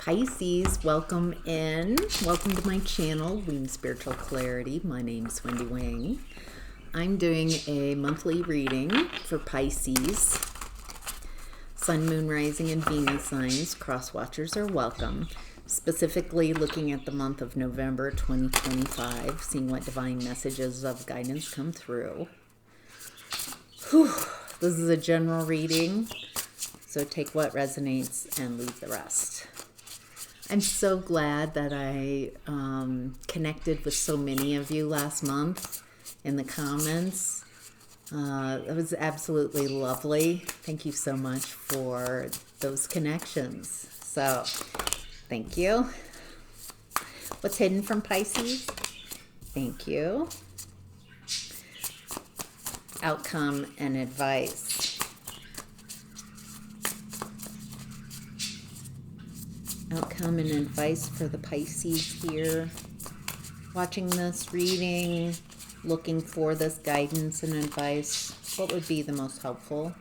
Pisces, welcome in. Welcome to my channel, Wing Spiritual Clarity. My name's Wendy Wang. I'm doing a monthly reading for Pisces. Sun, Moon, Rising, and Venus signs. Cross watchers are welcome. Specifically looking at the month of November 2025, seeing what divine messages of guidance come through. Whew. This is a general reading, so take what resonates and leave the rest. I'm so glad that I connected with so many of you last month in the comments. It was absolutely lovely. Thank you so much for those connections. So, thank you. What's hidden from Pisces? Thank you. Outcome and advice. Outcome and advice for the Pisces here. Watching this reading, looking for this guidance and advice. What would be the most helpful?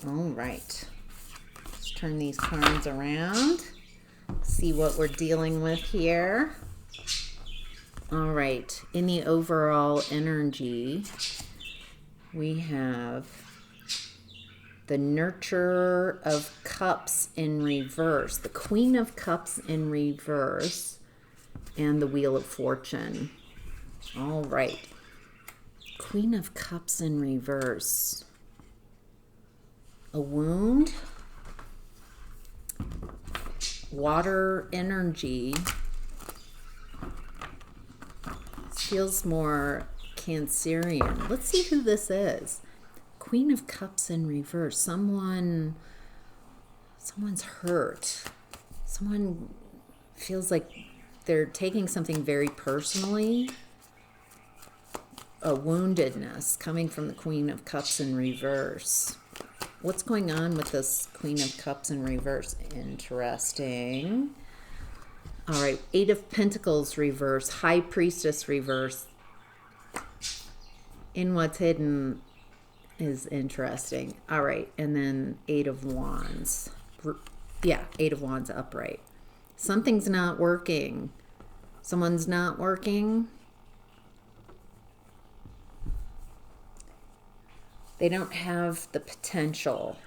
All right. Let's turn these cards around. See what we're dealing with here. All right. In the overall energy, we have the Nurturer of Cups in reverse, the Queen of Cups in reverse, and the Wheel of Fortune. All right. Queen of Cups in reverse. A wound. Water energy. Feels more Cancerian. Let's see who this is. Queen of Cups in reverse. Someone's hurt. Someone feels like they're taking something very personally. A woundedness coming from the Queen of Cups in reverse. What's going on with this Queen of Cups in reverse? Interesting. All right, Eight of Pentacles reverse, High Priestess reverse. In what's hidden is interesting. All right, and then Eight of Wands. Yeah, Eight of Wands upright. Something's not working. Someone's not working. They don't have the potential.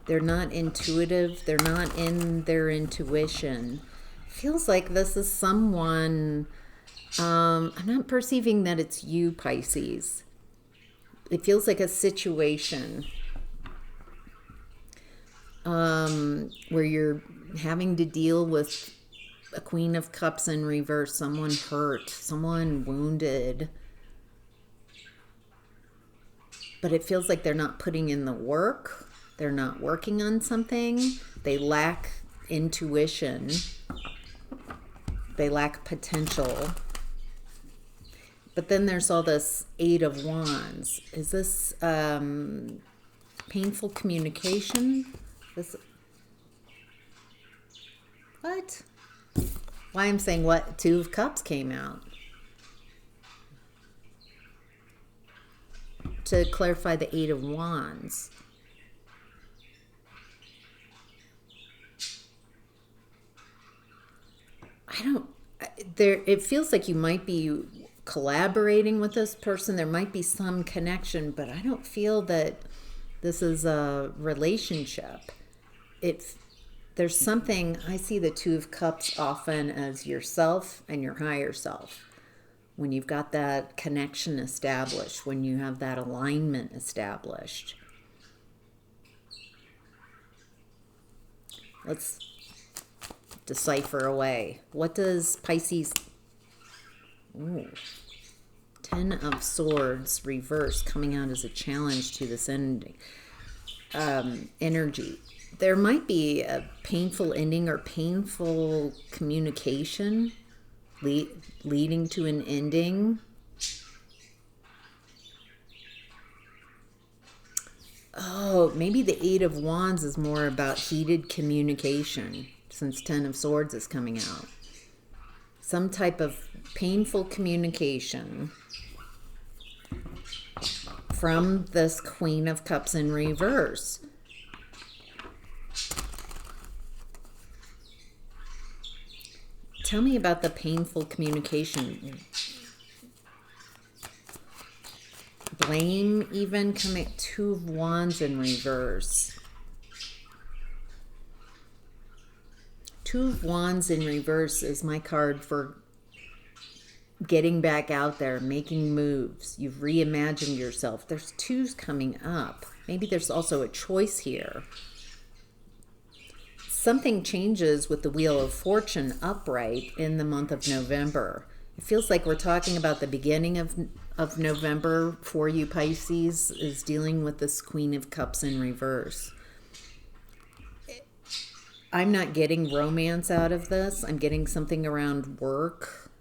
They're not intuitive. They're not in their intuition. Feels like this is someone... I'm not perceiving that it's you, Pisces. It feels like a situation where you're having to deal with a Queen of Cups in reverse, someone hurt, someone wounded. But it feels like they're not putting in the work. They're not working on something. They lack intuition. They lack potential. But then there's all this Eight of Wands. Is this painful communication? What? Why I'm saying what? Two of Cups came out. To clarify the Eight of Wands. It feels like you might be collaborating with this person. There might be some connection, but I don't feel that this is a relationship. There's something, I see the Two of Cups often as yourself and your higher self. When you've got that connection established, when you have that alignment established. Let's decipher away. What does Pisces... Ooh. Ten of Swords reverse coming out as a challenge to this ending. Energy. There might be a painful ending or painful communication leading to an ending. Oh, maybe the Eight of Wands is more about heated communication since Ten of Swords is coming out. Some type of painful communication from this Queen of Cups in reverse. Tell me about the painful communication. Blame even coming. Two of Wands in reverse. Two of Wands in reverse is my card for getting back out there, making moves. You've reimagined yourself. There's twos coming up. Maybe there's also a choice here. Something changes with the Wheel of Fortune upright in the month of November. It feels like we're talking about the beginning of November for you, Pisces, is dealing with this Queen of Cups in reverse. I'm not getting romance out of this. I'm getting something around work.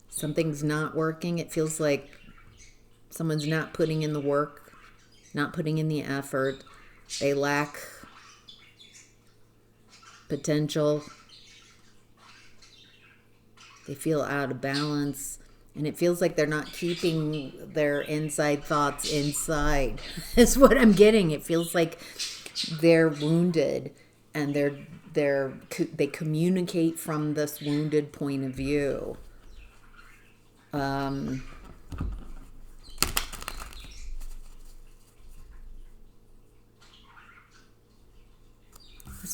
Something's not working. It feels like someone's not putting in the work, not putting in the effort. They lack potential. They feel out of balance. And it feels like they're not keeping their inside thoughts inside. Is what I'm getting. It feels like they're wounded and they communicate from this wounded point of view. Let's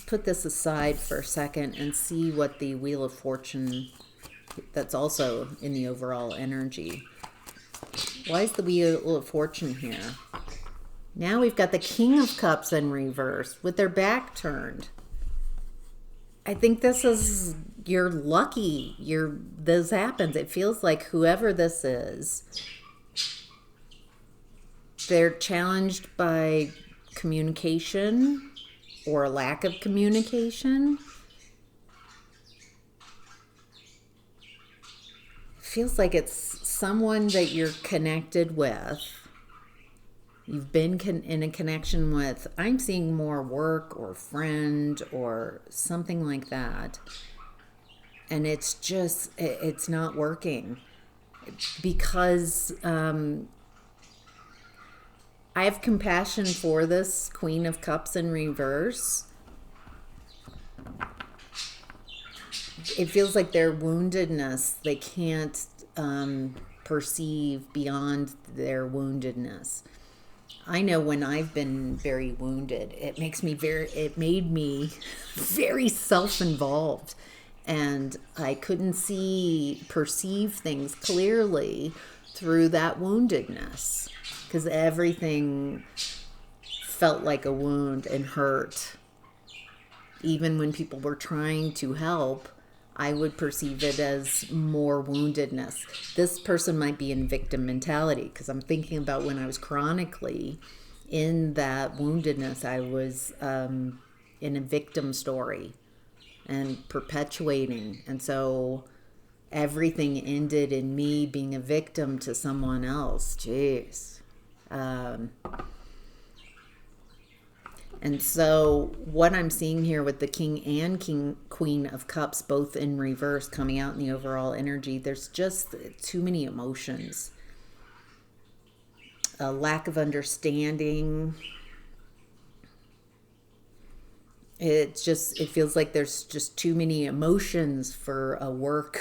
put this aside for a second and see what the Wheel of Fortune, that's also in the overall energy. Why is the Wheel of Fortune here? Now we've got the King of Cups in reverse with their back turned. I think this is, you're lucky this happens. It feels like whoever this is, they're challenged by communication or a lack of communication. It feels like it's someone that you're connected with. You've been in a connection with, I'm seeing more work or friend or something like that. And it's just, it's not working. Because I have compassion for this Queen of Cups in reverse. It feels like their woundedness, they can't perceive beyond their woundedness. I know when I've been very wounded, it made me very self-involved, and I couldn't perceive things clearly through that woundedness, because everything felt like a wound and hurt. Even when people were trying to help, I would perceive it as more woundedness. This person might be in victim mentality, because I'm thinking about when I was chronically in that woundedness, I was in a victim story and perpetuating. And so everything ended in me being a victim to someone else. Jeez. And so what I'm seeing here with the King and Queen of Cups, both in reverse, coming out in the overall energy, there's just too many emotions. A lack of understanding. It feels like there's just too many emotions for a work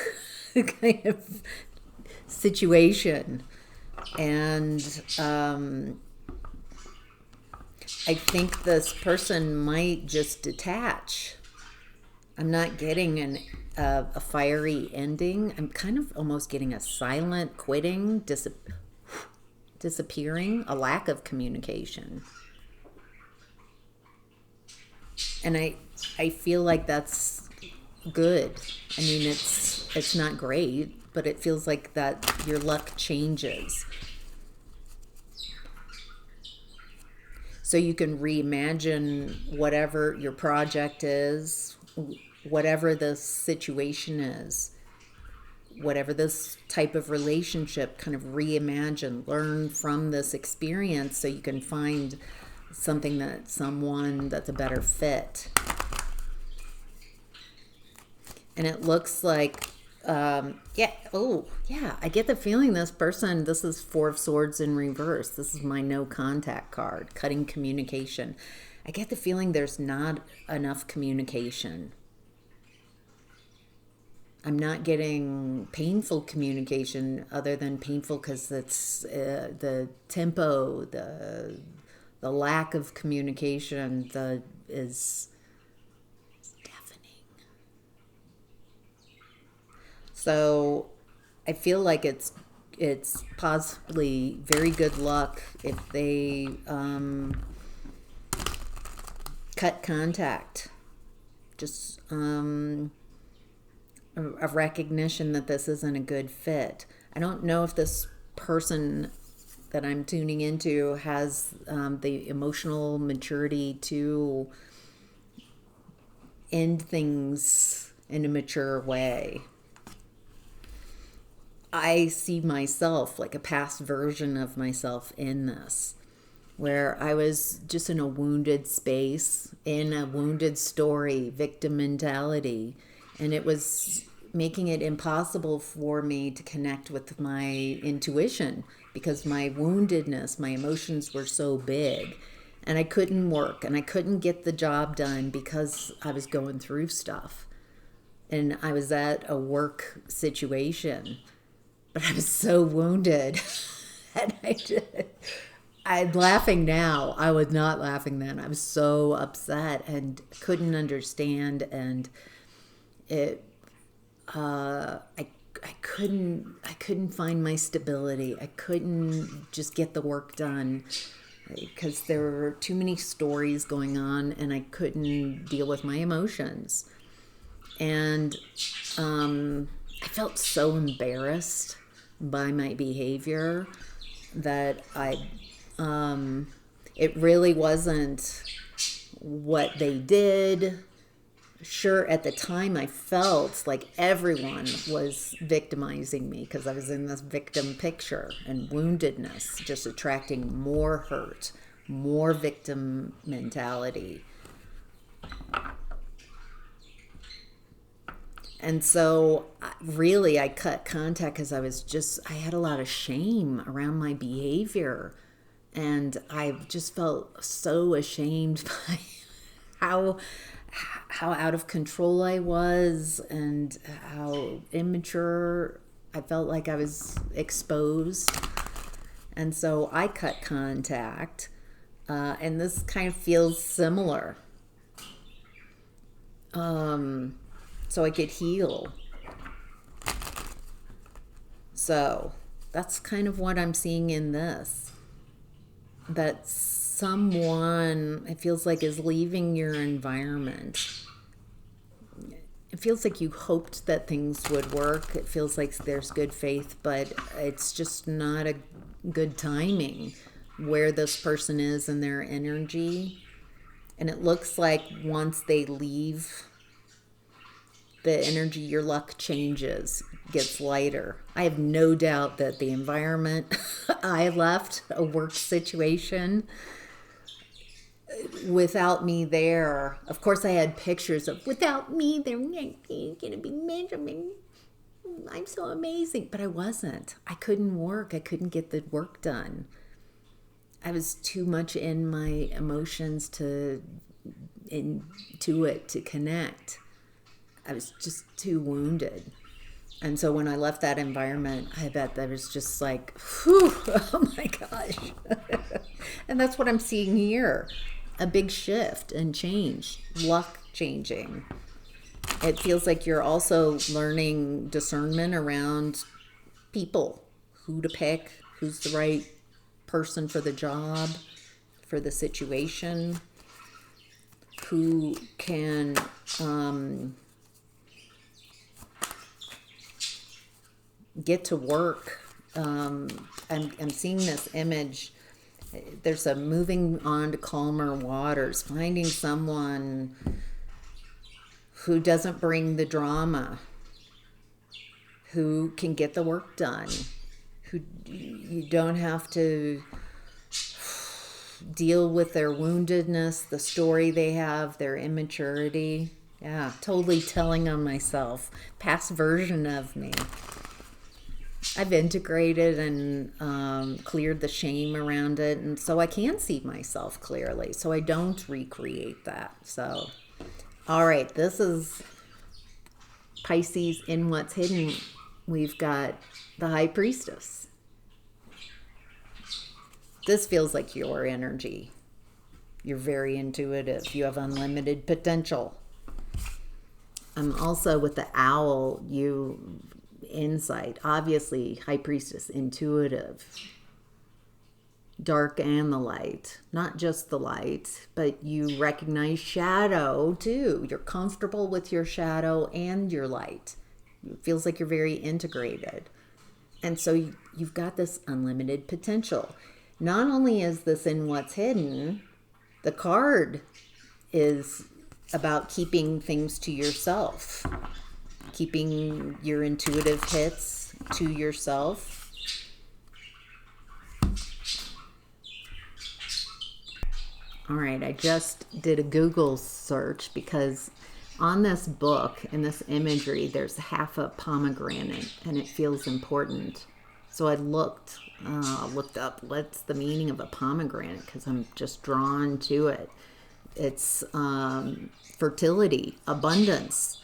kind of situation. And I think this person might just detach. I'm not getting a fiery ending. I'm kind of almost getting a silent quitting, disappearing, a lack of communication. And I feel like that's good. I mean, it's not great, but it feels like that your luck changes. So you can reimagine whatever your project is, whatever the situation is, whatever this type of relationship, kind of reimagine, learn from this experience so you can find someone that's a better fit. And it looks like Yeah. Oh, yeah. I get the feeling this person, this is Four of Swords in reverse. This is my no contact card, cutting communication. I get the feeling there's not enough communication. I'm not getting painful communication other than painful because it's the tempo, the lack of communication is deafening. So I feel like it's possibly very good luck if they cut contact. Just a recognition that this isn't a good fit. I don't know if this person that I'm tuning into has the emotional maturity to end things in a mature way. I see myself, like a past version of myself in this, where I was just in a wounded space, in a wounded story, victim mentality, and it was making it impossible for me to connect with my intuition because my woundedness, my emotions were so big, and I couldn't work and I couldn't get the job done because I was going through stuff. And I was at a work situation, but I was so wounded. And I'm laughing now. I was not laughing then. I was so upset and couldn't understand, and it I couldn't find my stability. I couldn't just get the work done because there were too many stories going on, and I couldn't deal with my emotions. And I felt so embarrassed by my behavior that it really wasn't what they did. Sure, at the time I felt like everyone was victimizing me because I was in this victim picture, and woundedness just attracting more hurt, more victim mentality. And so really I cut contact because I had a lot of shame around my behavior. And I just felt so ashamed by how out of control I was and how immature I felt like I was exposed. And so I cut contact. And this kind of feels similar. So I could heal. So that's kind of what I'm seeing in this. That someone, it feels like, is leaving your environment. It feels like you hoped that things would work. It feels like there's good faith, but it's just not a good timing where this person is in their energy. And it looks like once they leave the energy, your luck changes, gets lighter. I have no doubt that the environment I left, a work situation, without me there, of course I had pictures of, without me, they're going to be miserable. I'm so amazing. But I wasn't. I couldn't work. I couldn't get the work done. I was too much in my emotions to connect. I was just too wounded. And so when I left that environment, I bet that was just like, whew, oh my gosh. And that's what I'm seeing here. A big shift and change, luck changing. It feels like you're also learning discernment around people, who to pick, who's the right person for the job, for the situation, who can get to work. I'm seeing this image. There's a moving on to calmer waters, finding someone who doesn't bring the drama, who can get the work done, who you don't have to deal with their woundedness, the story they have, their immaturity. Yeah, totally telling on myself. Past version of me. I've integrated and cleared the shame around it, and so I can see myself clearly. So I don't recreate that. So, all right, this is Pisces in what's hidden. We've got the High Priestess. This feels like your energy. You're very intuitive. You have unlimited potential. Also with the owl, you insight. Obviously, High Priestess, intuitive. Dark and the light. Not just the light, but you recognize shadow too. You're comfortable with your shadow and your light. It feels like you're very integrated. And so you've got this unlimited potential. Not only is this in what's hidden, the card is about keeping things to yourself, keeping your intuitive hits to yourself. All right, I just did a Google search because on this book, in this imagery, there's half a pomegranate and it feels important. So I looked up what's the meaning of a pomegranate because I'm just drawn to it. It's fertility, abundance.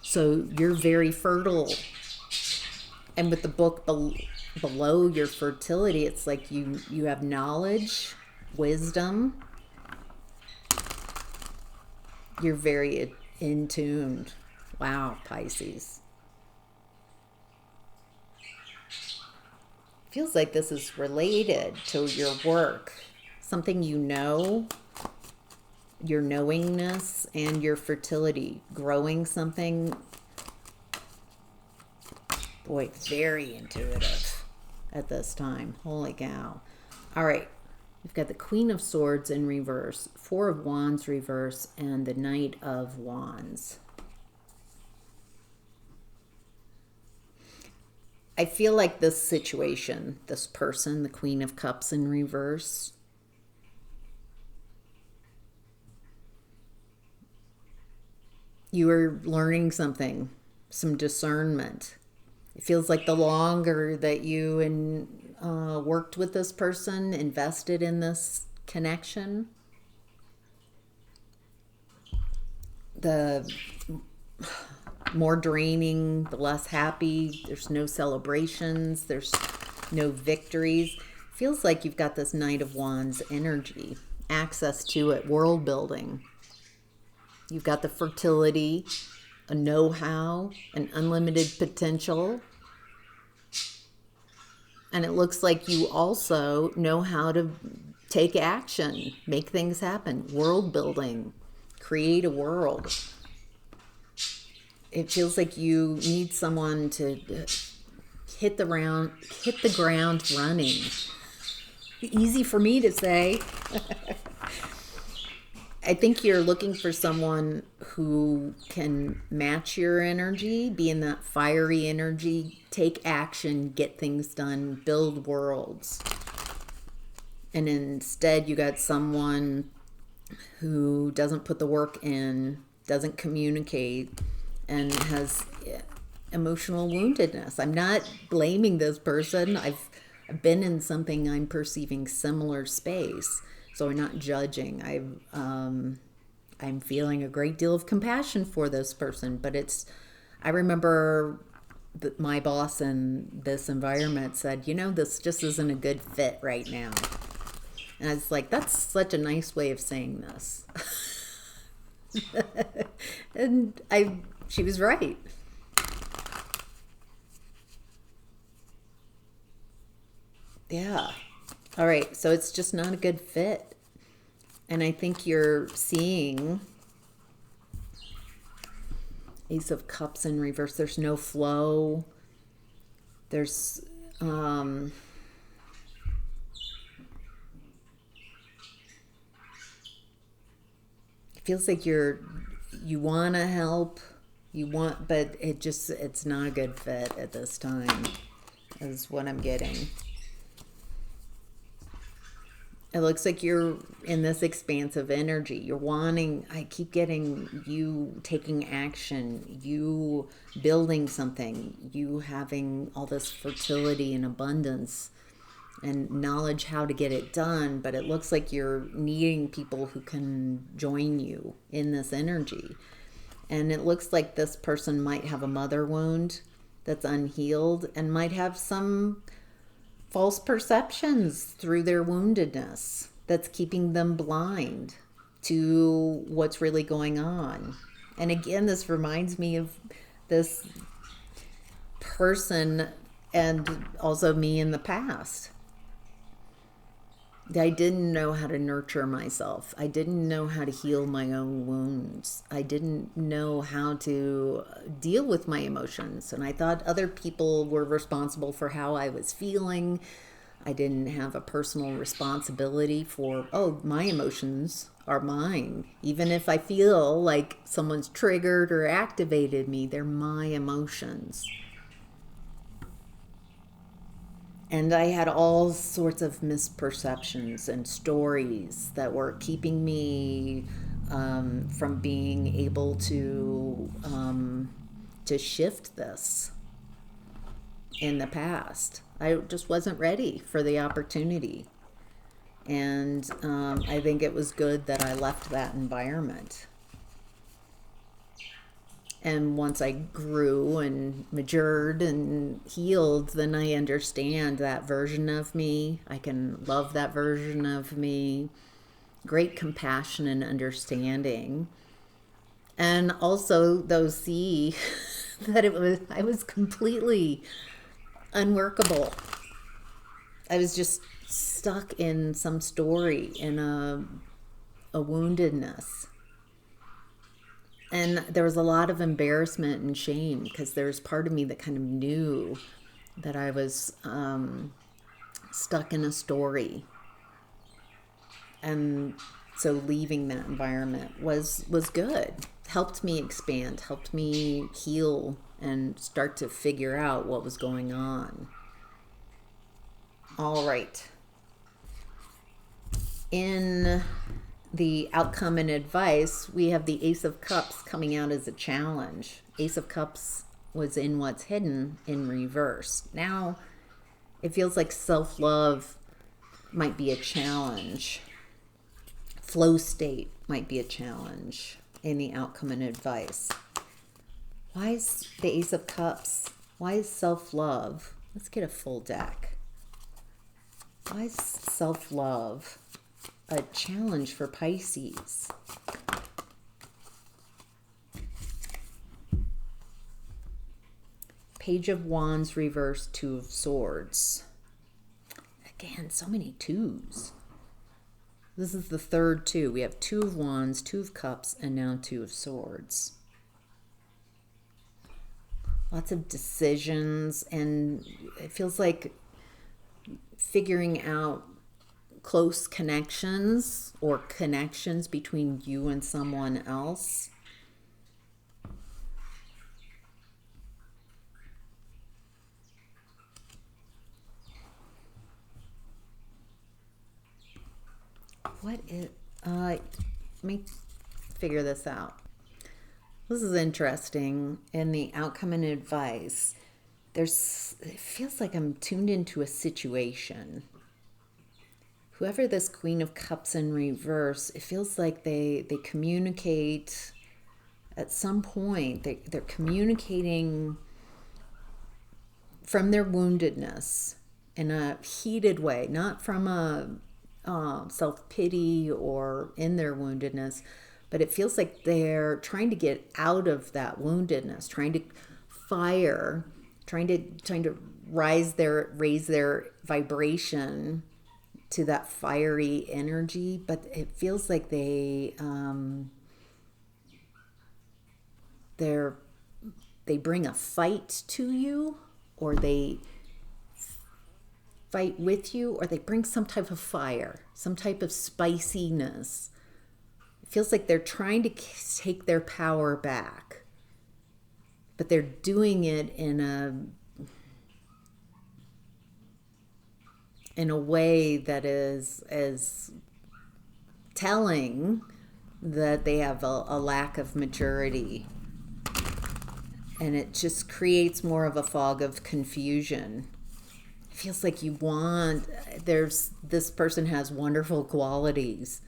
So you're very fertile. And with the book below your fertility, it's like you have knowledge, wisdom. You're very in tune. Wow, Pisces. Feels like this is related to your work. Something you know, your knowingness, and your fertility. Growing something. Boy, very intuitive at this time. Holy cow. All right. We've got the Queen of Swords in reverse, Four of Wands reverse, and the Knight of Wands. I feel like this situation, this person, the Queen of Cups in reverse, you are learning something, some discernment. It feels like the longer that you worked with this person, invested in this connection, the more draining, the less happy. There's no celebrations. There's no victories. Feels like you've got this Knight of Wands energy, access to it, world building. You've got the fertility, a know-how, an unlimited potential. And it looks like you also know how to take action, make things happen, world building, create a world. It feels like you need someone to hit the ground running. Easy for me to say. I think you're looking for someone who can match your energy, be in that fiery energy, take action, get things done, build worlds. And instead you got someone who doesn't put the work in, doesn't communicate, and has emotional woundedness. I'm not blaming this person. I've been in something I'm perceiving similar space, so I'm not judging. I'm feeling a great deal of compassion for this person, but I remember that my boss in this environment said, this just isn't a good fit right now. And I was like, that's such a nice way of saying this. And she was right. Yeah. All right. So it's just not a good fit. And I think you're seeing Ace of Cups in reverse. There's no flow. There's, it feels like you want to help. But it's not a good fit at this time, is what I'm getting. It looks like you're in this expansive energy. You're wanting, I keep getting you taking action, you building something, you having all this fertility and abundance and knowledge how to get it done. But it looks like you're needing people who can join you in this energy. And it looks like this person might have a mother wound that's unhealed and might have some false perceptions through their woundedness that's keeping them blind to what's really going on. And again, this reminds me of this person and also me in the past. I didn't know how to nurture myself. I didn't know how to heal my own wounds. I didn't know how to deal with my emotions. And I thought other people were responsible for how I was feeling. I didn't have a personal responsibility for, oh, my emotions are mine. Even if I feel like someone's triggered or activated me, they're my emotions. And I had all sorts of misperceptions and stories that were keeping me from being able to shift this in the past. I just wasn't ready for the opportunity. And I think it was good that I left that environment. And once I grew and matured and healed, then I understand that version of me. I can love that version of me. Great compassion and understanding. And also, though, see that I was completely unworkable. I was just stuck in some story, in a woundedness. And there was a lot of embarrassment and shame because there's part of me that kind of knew that I was stuck in a story. And so leaving that environment was good. Helped me expand, helped me heal and start to figure out what was going on. All right. In the outcome and advice, we have the Ace of Cups coming out as a challenge. Ace of Cups was in what's hidden in reverse. Now, it feels like self-love might be a challenge. Flow state might be a challenge in the outcome and advice. Why is the Ace of Cups? Why is self-love? Let's get a full deck. Why is self-love a challenge for Pisces? Page of Wands reverse, Two of Swords. Again, so many twos. This is the third two. We have Two of Wands, Two of Cups, and now Two of Swords. Lots of decisions, and it feels like figuring out close connections or connections between you and someone else. What is, let me figure this out. This is interesting. In the outcome and advice, it feels like I'm tuned into a situation. Whoever this Queen of Cups in reverse, it feels like they communicate at some point. They're communicating from their woundedness in a heated way, not from a self-pity or in their woundedness, but it feels like they're trying to get out of that woundedness, trying to fire, trying to raise their vibration to that fiery energy. But it feels like they bring a fight to you, or they fight with you, or they bring some type of fire, some type of spiciness. It feels like they're trying to take their power back, but they're doing it in in a way that is telling that they have a lack of maturity. And it just creates more of a fog of confusion. It feels like this person has wonderful qualities,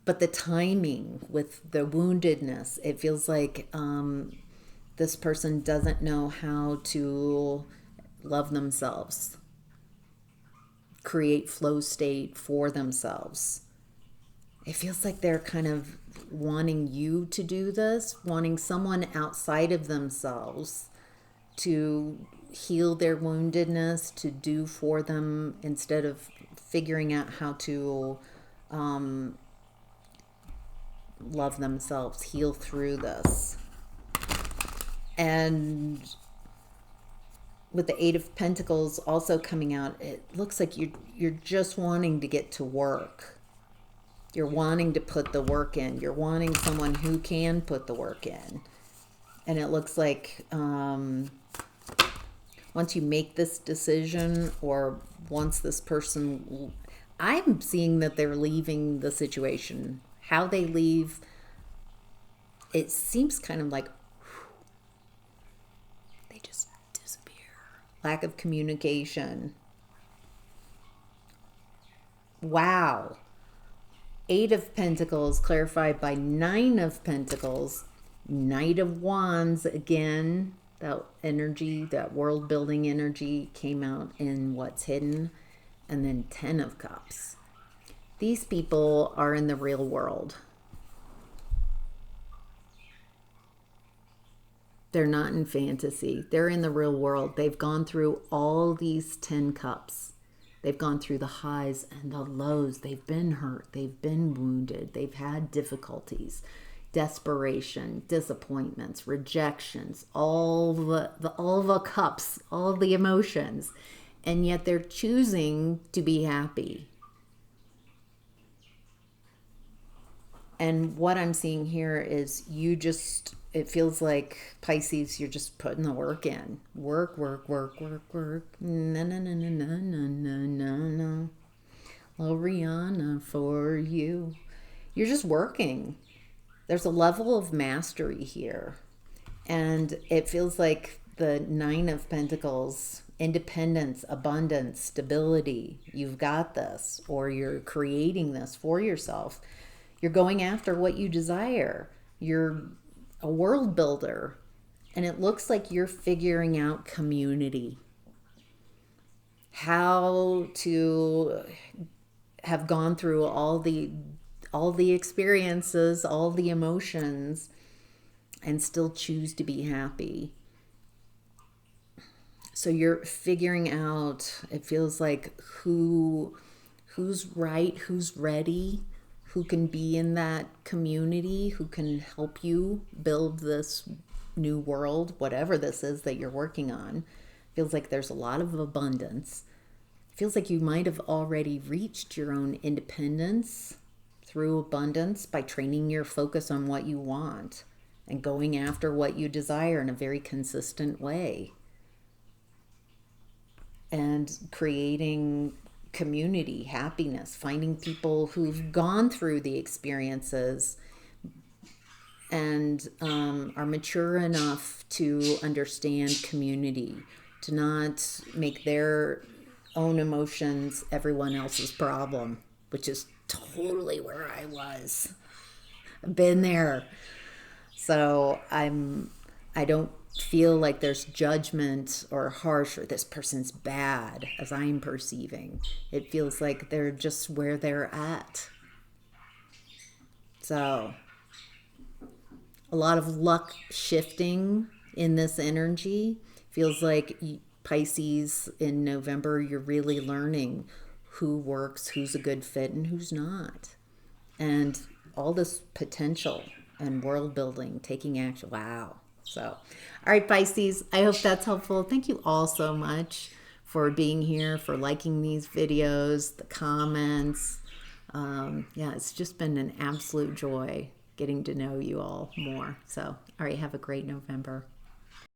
but the timing with the woundedness, it feels like this person doesn't know how to love themselves, create flow state for themselves. It feels like they're kind of wanting you to do this, wanting someone outside of themselves to heal their woundedness, to do for them, instead of figuring out how to love themselves, heal through this. And with the Eight of Pentacles also coming out, it looks like you're just wanting to get to work. You're wanting to put the work in. You're wanting someone who can put the work in. And it looks like once you make this decision, or once this person, I'm seeing that they're leaving the situation. How they leave, it seems kind of like they just disappear. Lack of communication. Wow. Eight of Pentacles clarified by Nine of Pentacles. Knight of Wands again. That energy, that world building energy came out in What's Hidden. And then Ten of Cups. These people are in the real world. They're not in fantasy. They're in the real world. They've gone through all these 10 cups. They've gone through the highs and the lows. They've been hurt. They've been wounded. They've had difficulties, desperation, disappointments, rejections, all the cups, all the emotions. And yet they're choosing to be happy. And what I'm seeing here is it feels like, Pisces, you're just putting the work in. Work, work, work, work, work. No, no, no, no, no, no, no, no, no. Little Rihanna for you. You're just working. There's a level of mastery here. And it feels like the Nine of Pentacles, independence, abundance, stability. You've got this, or you're creating this for yourself. You're going after what you desire. You're a world builder. And it looks like you're figuring out community. How to have gone through all the experiences, all the emotions, and still choose to be happy. So you're figuring out, it feels like, who's right, who's ready, who can be in that community, who can help you build this new world, whatever this is that you're working on. Feels like there's a lot of abundance. Feels like you might have already reached your own independence through abundance by training your focus on what you want and going after what you desire in a very consistent way. And creating community, happiness, finding people who've gone through the experiences and are mature enough to understand community, to not make their own emotions everyone else's problem, which is totally where I was. I've been there. So I don't feel like there's judgment or harsh or this person's bad as I'm perceiving. It feels like they're just where they're at. So a lot of luck shifting in this energy. Feels like Pisces in November, you're really learning who works, who's a good fit, and who's not. And all this potential and world building, taking action. Wow. So, all right, Pisces, I hope that's helpful. Thank you all so much for being here, for liking these videos, the comments. Yeah, it's just been an absolute joy getting to know you all more. So, all right, have a great November.